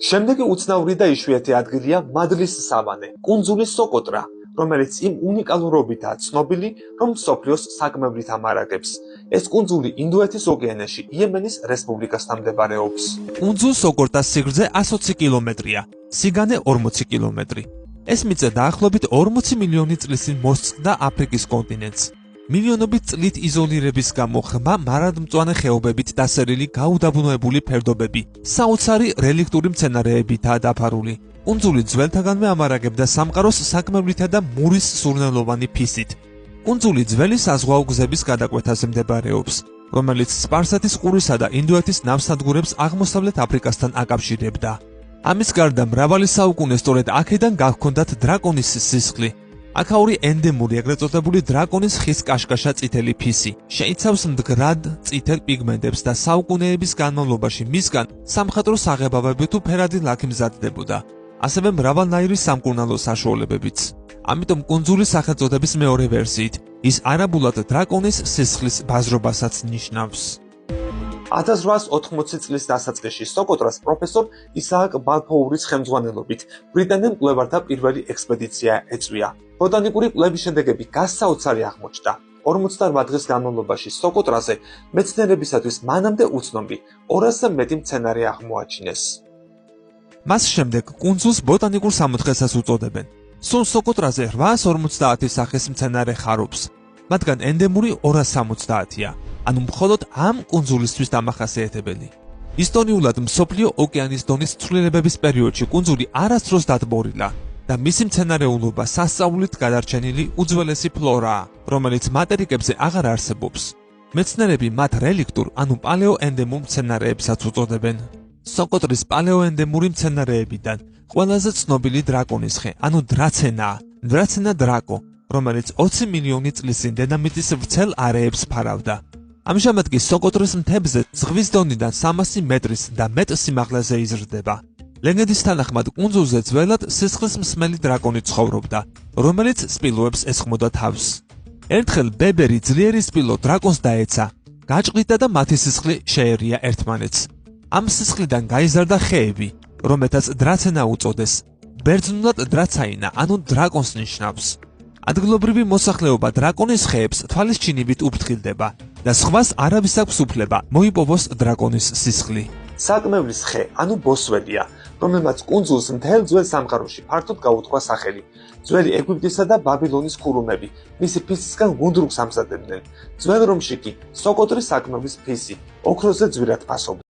შემდეგი უცნაური და იშვიათი ადგილია მადლის სავანე, კუნძული სოკოტრა, რომელიც იმ უნიკალურობითაა ცნობილი, რომ მსოფლიოს საკმევლით ამარაგებს. ეს კუნძული ინდოეთის ოკეანეში, იემენის რესპუბლიკასთან მდებარეობს. კუნძულ სოკოტრას სიგრძე 120 კილომეტრია, სიგანე 40 კილომეტრი. ეს მიწა დაახლოებით 40 მილიონი წლის წინ მოსწყდა აფრიკის კონტინენტს. მილიონობით წლით იზოლირების გამო ღრმა მარადმწვანე ხეობებით დასერილი გაუდაბნოებული ფერდობები, საოცარი რელიქტური მცენარეებითაა დაფარული. კუნძული ძველთაგანვე ამარაგებდა სამყაროს საკმევლითა და მურის სურნელოვანი ფისით. კუნძული ძველი საზღვაო გზების გადაკვეთაზე მდებარეობს, რომელიც სპარსეთის ყურისა და ინდოეთის ნავსადგურებს აღმოსავლეთ აფრიკასთან აკავშირებდა. ამის გარდა მრავალი საუკუნე სწორედ აქედან გაჰქონდათ დრაკონის სისხლი. აქაური ენდემური ეგრეთ წოდებული დრაკონის ხის კაშკაშა წითელი ფისი შეიცავს მდგრად წითელ პიგმენტებს და საუკუნეების განმავლობაში მისგან სამხატვრო საღებავები თუ ფერადი ლაქი მზადდებოდა, ასევე მრავალნაირი სამკურნალო საშუალებებიც. ამიტომ კუნძულის სახელწოდების მეორე ვერსიით ის არაბულად დრაკონის სისხლის ბაზრობასაც ნიშნავს. 1880 წლის დასაწყისში სოკოტრას პროფესორ ისააკ ბალფოურის ხელმძღვანელობით ბრიტანელ მკვლევართა პირველი ექსპედიცია ეწვია. ბოტანიკური კვლევის შედეგები გასაოცარი აღმოჩნდა. 48 დღის განმავლობაში სოკოტრაზე მეცნიერებისათვის მანამდე უცნობი 200-ზე მეტი მცენარე აღმოაჩინეს. მას შემდეგ კუნძულს ბოტანიკურ სამოთხესაც უწოდებენ. სულ სოკოტრაზე 850 სახის მცენარე ხარობს, მათგან ენდემური 270-ია. ანუ მხოლოდ ამ კუნძულისთვის დამახასიათებელი. ისტორიულად მსოფლიო ოკეანის დონის ცვლილებების პერიოდში კუნძული არასდროს დადბორილა და მისი მცენარეულობა სასწაულით გადარჩენილი უძველესი ფლორაა, რომელიც მატერიკებზე აღარ არსებობს. მეცნიერები მათ რელიქტურ, ანუ პალეოენდემურ მცენარეებსაც უწოდებენ. სოკოტრის პალეოენდემური მცენარეებიდან ყველაზე ცნობილი დრაკონის ხე, ანუ დრაცენა დრაკო, რომელიც 20 მილიონი წლის წინ დედამიწის ვრცელ არეებს ფარავდა. ამჟამად კი სოკოტრის მთებზე ზღვის დონიდან 300 მეტრის და მეტ სიმაღლეზე იზრდება. ლეგენდის თანახმად კუნძულზე ძველად სისხლის მსმელი დრაკონი ცხოვრობდა, რომელიც სპილოებს ესხმოდა თავს. ერთხელ ბებერი ძლიერი სპილო დრაკონს დაეცა, გაჭყიდა და მათი სისხლი შეერია ერთმანეთს. ამ სისხლიდან გაიზარდა ხეები, რომელთაც დრაცენა უწოდეს. ბერძნულად დრაცაინა, ანუ დრაკონს ნიშნავს. ადგილობრივი მოსახლეობა დრაკონის ხეებს თვალის ჩინივით უფრთხილდება და სხვას არავის აქვს უფლება მოიპოვოს დრაკონის სისხლი. საკმევლის ხე, ანუ ბოსველია, რომელმაც კუნძულს მთელ ძველ სამყაროში ფართოდ გაუთქვა სახელი. ძველი ეგვიპტისა და ბაბილონის ქურუმები მისი ფისისგან გუნდრუგს ამზადებდნენ. ძველ რომში კი სოკოტრის საკმევლის ფისი ოქროზე ძვირად ფასობდა.